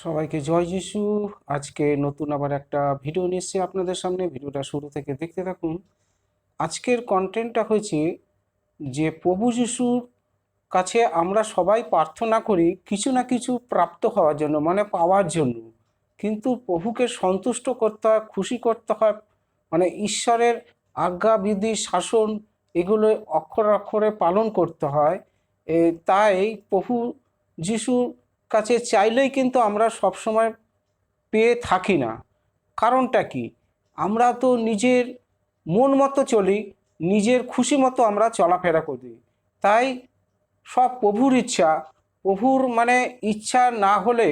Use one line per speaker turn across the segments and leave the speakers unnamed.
সবাইকে জয় যিশু। আজকে নতুন আবার একটা ভিডিও নিয়ে এসেছি আপনাদের সামনে। ভিডিওটা শুরু থেকে দেখতে থাকুন। আজকের কন্টেন্টটা হয়েছে যে প্রভু যিশুর কাছে আমরা সবাই প্রার্থনা করি কিছু না কিছু প্রাপ্ত হওয়ার জন্য, মানে পাওয়ার জন্য। কিন্তু প্রভুকে সন্তুষ্ট করতে হয়, খুশি করতে হয়, মানে ঈশ্বরের আজ্ঞাবিধি শাসন এগুলো অক্ষরে অক্ষরে পালন করতে হয়। তাই প্রভু যিশুর কাছে চাইলেই কিন্তু আমরা সবসময় পেয়ে থাকি না। কারণটা কি? আমরা তো নিজের মন মতো চলি, নিজের খুশি মতো আমরা চলাফেরা করি। তাই সব প্রভুর ইচ্ছা, প্রভুর মানে ইচ্ছা না হলে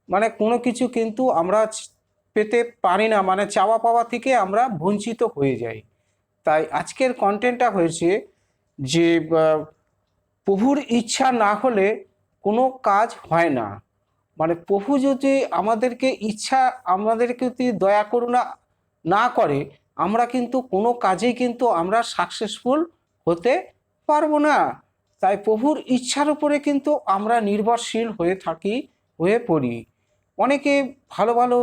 মানে কোনো কিছু কিন্তু আমরা পেতে পারি না, মানে চাওয়া পাওয়া থেকে আমরা বঞ্চিত হয়ে যাই। তাই আজকের কন্টেন্টটা হয়েছে যে প্রভুর ইচ্ছা না হলে কোনো কাজ হয় না। মানে প্রভু যদি আমাদেরকে ইচ্ছা, আমাদেরকে যদি দয়া করুণা না করে, আমরা কিন্তু কোনো কাজেই কিন্তু আমরা সাকসেসফুল হতে পারবো না। তাই প্রভুর ইচ্ছার উপরে কিন্তু আমরা নির্ভরশীল হয়ে থাকি, হয়ে পড়ি। অনেকে ভালো ভালো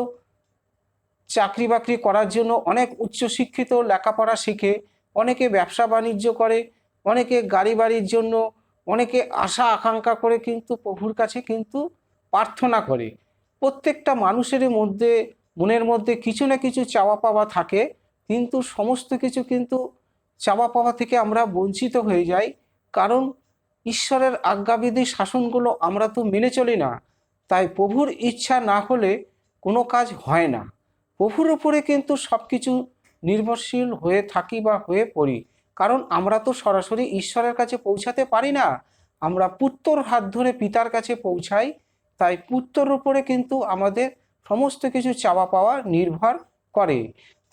চাকরি বাকরি করার জন্য অনেক উচ্চশিক্ষিত লেখাপড়া শিখে, অনেকে ব্যবসা বাণিজ্য করে, অনেকে গাড়ি বাড়ির জন্য, অনেকে আশা আকাঙ্ক্ষা করে কিন্তু প্রভুর কাছে কিন্তু প্রার্থনা করে। প্রত্যেকটা মানুষের মধ্যে, মনের মধ্যে কিছু না কিছু চাওয়া পাওয়া থাকে, কিন্তু সমস্ত কিছু কিন্তু চাওয়া পাওয়া থেকে আমরা বঞ্চিত হয়ে যাই। কারণ ঈশ্বরের আজ্ঞাবিধি শাসনগুলো আমরা তো মেনে চলি না। তাই প্রভুর ইচ্ছা না হলে কোনো কাজ হয় না। প্রভুর উপরে কিন্তু সব কিছু নির্ভরশীল হয়ে থাকি বা হয়ে পড়ি। কারণ আমরা তো সরাসরি ঈশ্বরের কাছে পৌঁছাতে পারি না, আমরা পুত্রর হাত ধরে পিতার কাছে পৌঁছাই। তাই পুত্রর উপরে কিন্তু আমাদের সমস্ত কিছু চাওয়া পাওয়া নির্ভর করে।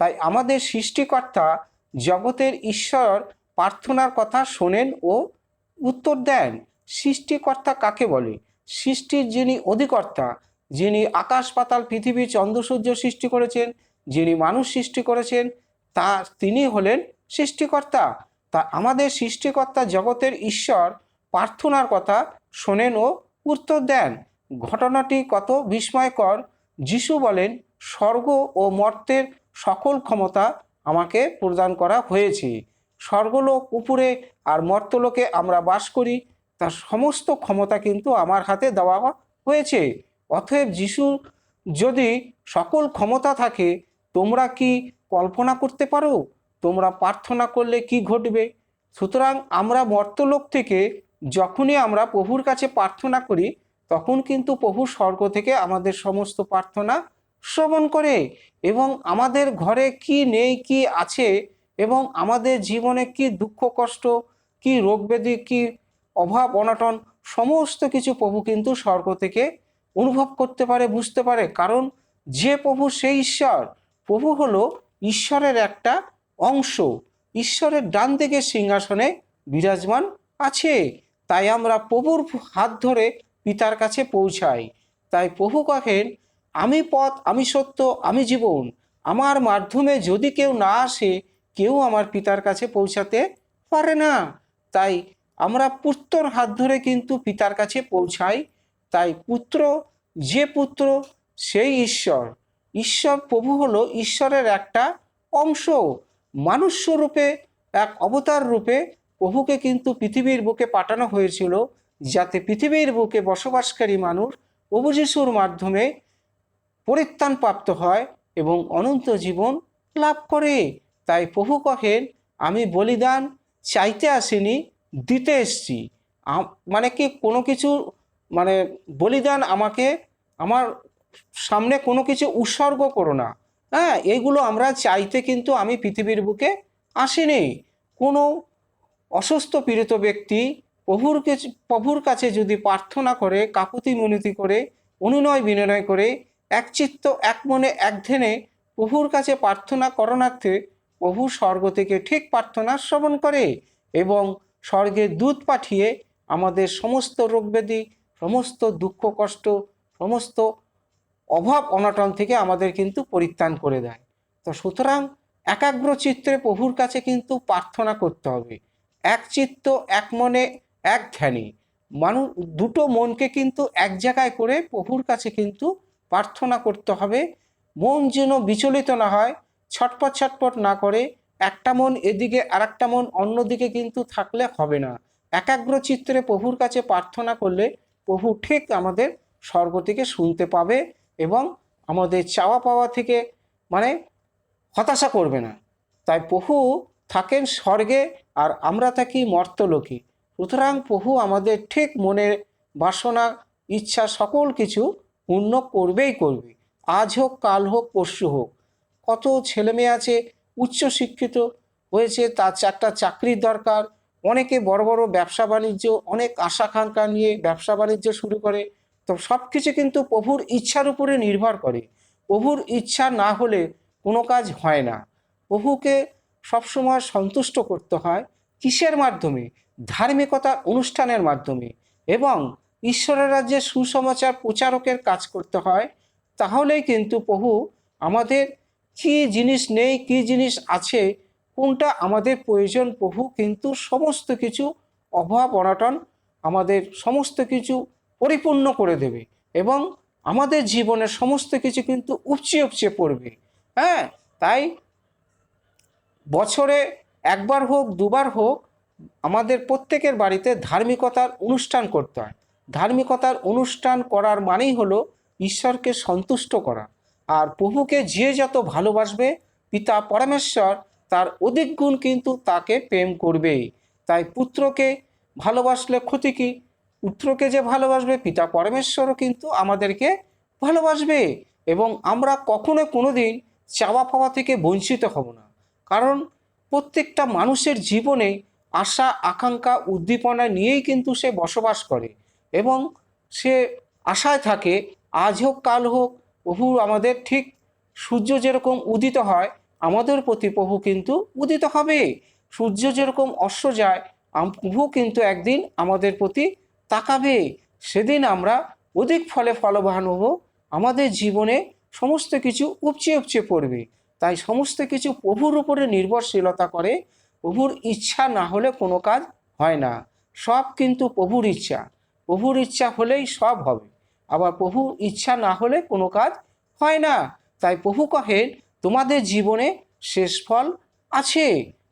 তাই আমাদের সৃষ্টিকর্তা জগতের ঈশ্বর প্রার্থনার কথা শোনেন ও উত্তর দেন। সৃষ্টিকর্তা কাকে বলে? সৃষ্টির যিনি অধিকর্তা, যিনি আকাশ পাতাল পৃথিবী চন্দ্র সূর্য সৃষ্টি করেছেন, যিনি মানুষ সৃষ্টি করেছেন, তিনি হলেন সৃষ্টিকর্তা। তা আমাদের সৃষ্টিকর্তা জগতের ঈশ্বর প্রার্থনার কথা শোনেন ও উত্তর দেন। ঘটনাটি কত বিস্ময়কর! যিশু বলেন, স্বর্গ ও মর্ত্যের সকল ক্ষমতা আমাকে প্রদান করা হয়েছে। স্বর্গলোক উপরে আর মর্ত্যলোকে আমরা বাস করি, তার সমস্ত ক্ষমতা কিন্তু আমার হাতে দেওয়া হয়েছে। অতএব যিশু যদি সকল ক্ষমতা থাকে, তোমরা কি কল্পনা করতে পারো তোমরা প্রার্থনা করলে কি ঘটবে? সুতরাং আমরা মর্ত্যলোক থেকে যখনই আমরা প্রভুর কাছে প্রার্থনা করি, তখন কিন্তু প্রভু স্বর্গ থেকে আমাদের সমস্ত প্রার্থনা শ্রবণ করে, এবং আমাদের ঘরে কি নেই কি আছে, এবং আমাদের জীবনে কি দুঃখ কষ্ট, কি রোগ ব্যাধি, কি অভাব অনটন, সমস্ত কিছু প্রভু কিন্তু স্বর্গ থেকে অনুভব করতে পারে, বুঝতে পারে। কারণ যে প্রভু সেই ঈশ্বর। প্রভু হলো ঈশ্বরের একটা অংশ, ঈশ্বরের ডান দিকে সিংহাসনে বিরাজমান আছে। তাই আমরা প্রভুর হাত ধরে পিতার কাছে পৌঁছাই। তাই প্রভু কহেন, আমি পথ, আমি সত্য, আমি জীবন, আমার মাধ্যমে যদি কেউ না আসে, কেউ আমার পিতার কাছে পৌঁছাতে পারে না। তাই আমরা পুত্রর হাত ধরে কিন্তু পিতার কাছে পৌঁছাই। তাই পুত্র, যে পুত্র সেই ঈশ্বর। ঈশ্বর প্রভু হলো ঈশ্বরের একটা অংশ। মানুষ রূপে, এক অবতার রূপে প্রভুকে কিন্তু পৃথিবীর বুকে পাঠানো হয়েছিল, যাতে পৃথিবীর বুকে বসবাসকারী মানুষ প্রভু যিশুর মাধ্যমে পরিত্রাণ প্রাপ্ত হয় এবং অনন্ত জীবন লাভ করে। তাই প্রভু কহেন, আমি বলিদান চাইতে আসিনি, দিতে এসছি। মানে কি, কোনো কিছু মানে বলিদান আমাকে, আমার সামনে কোনো কিছু উৎসর্গ করো না। হ্যাঁ, এইগুলো আমরা চাইতে কিন্তু আমি পৃথিবীর বুকে আসিনি। কোনো অসুস্থ পীড়িত ব্যক্তি প্রভুর কাছে যদি প্রার্থনা করে, কাকুতি মিনতি করে, অনুনয় বিনয় করে, একচিত্ত এক মনে এক ধ্যানে প্রভুর কাছে প্রার্থনা করণার্থে প্রভু স্বর্গ থেকে ঠিক প্রার্থনা শ্রবণ করে, এবং স্বর্গের দূত পাঠিয়ে আমাদের সমস্ত রোগ ব্যাধি, সমস্ত দুঃখ কষ্ট, সমস্ত অভাব অনটন থেকে আমাদের কিন্তু পরিত্রাণ করে দেয়। তো সুতরাং একাগ্র চিত্রে প্রভুর কাছে কিন্তু প্রার্থনা করতে হবে, এক চিত্ত এক মনে এক ধ্যানে। মানুষ দুটো মনকে কিন্তু এক জায়গায় করে প্রভুর কাছে কিন্তু প্রার্থনা করতে হবে। মন যেন বিচলিত না হয়, ছটপট ছটপট না করে একটা মন এদিকে আর একটা মন অন্যদিকে কিন্তু থাকলে হবে না। একাগ্র চিত্রে প্রভুর কাছে প্রার্থনা করলে প্রভু ঠিক আমাদের স্বর্গ থেকে শুনতে পাবে এবং আমাদের চাওয়া পাওয়া থেকে মানে হতাশা করবে না। তাই প্রভু থাকেন স্বর্গে আর আমরা থাকি মর্তলোকে। সুতরাং প্রভু আমাদের ঠিক মনের বাসনা ইচ্ছা সকল কিছু পূর্ণ করবেই করবে। আজ হোক, কাল হোক, পরশু হোক। কত ছেলেমেয়ে আছে উচ্চশিক্ষিত হয়েছে, তার একটা চাকরির দরকার, অনেকে বড় বড় ব্যবসা বাণিজ্য, অনেক আশা আকাঙ্ক্ষা নিয়ে ব্যবসা বাণিজ্য শুরু করে। তো সব কিছু কিন্তু প্রভুর ইচ্ছার উপরে নির্ভর করে। প্রভুর ইচ্ছা না হলে কোনো কাজ হয় না। প্রভুকে সবসময় সন্তুষ্ট করতে হয় কিসের মাধ্যমে? ধার্মিকতার অনুষ্ঠানের মাধ্যমে এবং ঈশ্বরের রাজ্যে সুসমাচার প্রচারকের কাজ করতে হয়। তাহলেই কিন্তু প্রভু আমাদের কি জিনিস নেই, কি জিনিস আছে, কোনটা আমাদের প্রয়োজন, প্রভু কিন্তু সমস্ত কিছু অভাব অনটন আমাদের সমস্ত কিছু পরিপূর্ণ করে দেবে এবং আমাদের জীবনের সমস্ত কিছু কিন্তু উপচে উপচে পড়বে। হ্যাঁ, তাই বছরে একবার হোক দুবার হোক আমাদের প্রত্যেকের বাড়িতে ধার্মিকতার অনুষ্ঠান করতে হয়। ধার্মিকতার অনুষ্ঠান করার মানেই হলো ঈশ্বরকে সন্তুষ্ট করা। আর প্রভুকে যে যত ভালোবাসবে পিতা পরমেশ্বর তার অধিক গুণ কিন্তু তাকে প্রেম করবেই। তাই পুত্রকে ভালোবাসলে ক্ষতি কী? পুত্রকে যে ভালোবাসবে পিতা পরমেশ্বরও কিন্তু আমাদেরকে ভালোবাসবে এবং আমরা কখনো কোনো দিন চাওয়া পাওয়া থেকে বঞ্চিত হব না। কারণ প্রত্যেকটা মানুষের জীবনে আশা আকাঙ্ক্ষা উদ্দীপনা নিয়েই কিন্তু সে বসবাস করে এবং সে আশায় থাকে আজ হোক কাল হোক প্রভু আমাদের ঠিক সূর্য যেরকম উদিত হয় আমাদের প্রতি প্রভু কিন্তু উদিত হবে। সূর্য যেরকম অস্ত যায় প্রভু কিন্তু একদিন আমাদের প্রতি তাকাবে। সেদিন আমরা অধিক ফলে ফলবান হব। আমাদের জীবনে সমস্ত কিছু উপচে উপচে পড়বে। তাই সমস্ত কিছু প্রভুর উপরে নির্ভরশীলতা করে। প্রভুর ইচ্ছা না হলে কোনো কাজ হয় না। সব কিন্তু প্রভুর ইচ্ছা। প্রভুর ইচ্ছা হলেই সব হবে, আবার প্রভুর ইচ্ছা না হলে কোনো কাজ হয় না। তাই প্রভু কহেন তোমাদের জীবনে শেষ ফল আছে।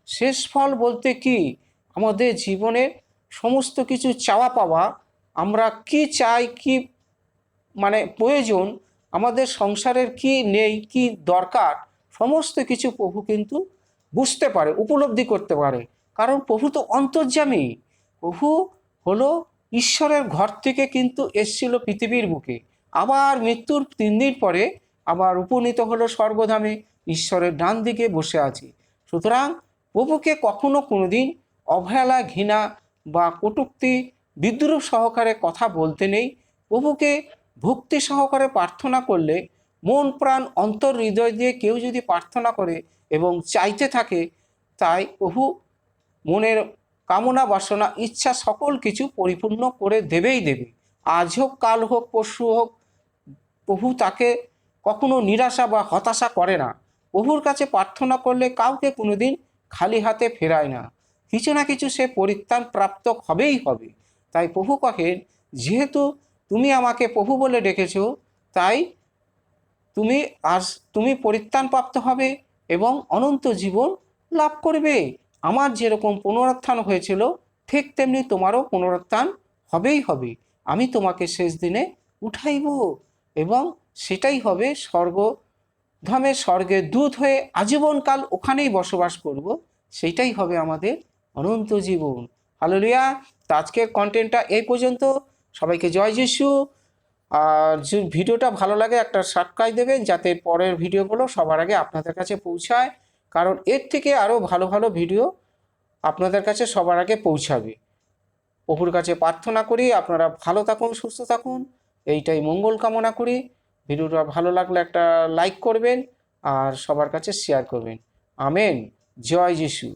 শেষ ফল বলতে কি? আমাদের জীবনের সমস্ত কিছু চাওয়া পাওয়া, আমরা কি চাই, কি প্রয়োজন, আমাদের সংসারের কি নেই, কি দরকার, সমস্ত কিছু প্রভু কিন্তু বুঝতে পারে, উপলব্ধি করতে পারে। কারণ প্রভু তো অন্তর্যামী। প্রভু হলো ঈশ্বরের ঘর থেকে কিন্তু এসছিল পৃথিবীর বুকে, আবার মৃত্যুর 3 দিন পরে আবার উপনীত হলো স্বর্গধামে, ঈশ্বরের ডান দিকে বসে আছে। সুতরাং প্রভুকে কখনো কোনো দিন অবহেলা, ঘৃণা বা কটূক্তি, বিদ্রুপ সহকারে কথা বলতে নেই। প্রভুকে ভক্তি সহকারে প্রার্থনা করলে, মন প্রাণ অন্তর হৃদয় দিয়ে কেউ যদি প্রার্থনা করে এবং চাইতে থাকে, তাই প্রভু মনের কামনা বাসনা ইচ্ছা সকল কিছু পরিপূর্ণ করে দেবেই দেবে। আজ হোক কাল হোক পরশু হোক, প্রভু তাকে কখনো নিরাশা বা হতাশা করে না। প্রভুর কাছে প্রার্থনা করলে কাউকে কোনোদিন খালি হাতে ফেরায় না, কিছু না কিছু সে পরিত্রাণ প্রাপ্ত হবেই হবে। তাই প্রভু কহেন যেহেতু তুমি আমাকে প্রভু বলে ডেকেছো, তাই তুমি পরিত্রাণ প্রাপ্ত হবে এবং অনন্ত জীবন লাভ করবে। আমার যেরকম পুনরুত্থান হয়েছিল ঠিক তেমনি তোমারও পুনরুত্থান হবেই হবে। আমি তোমাকে শেষ দিনে উঠাইব এবং সেটাই হবে স্বর্গধামে স্বর্গের দূত হয়ে আজীবনকাল ওখানেই বসবাস করব। সেইটাই হবে আমাদের অনন্ত জীবন। হালেলুয়া। তো আজকের কন্টেন্টটা এই পর্যন্ত। সবাইকে জয় যিশু। আর যে ভিডিওটা ভালো লাগে একটা সাবস্ক্রাইব দেবেন, যাতে পরের ভিডিওগুলো সবার আগে আপনাদের কাছে পৌঁছায়। কারণ এর থেকে আরও ভালো ভালো ভিডিও আপনাদের কাছে সবার আগে পৌঁছাবে। প্রভুর কাছে প্রার্থনা করি আপনারা ভালো থাকুন, সুস্থ থাকুন, এইটাই মঙ্গল কামনা করি। ভিডিওটা ভালো লাগলে একটা লাইক করবেন আর সবার কাছে শেয়ার করবেন। আমেন। জয় যিশু।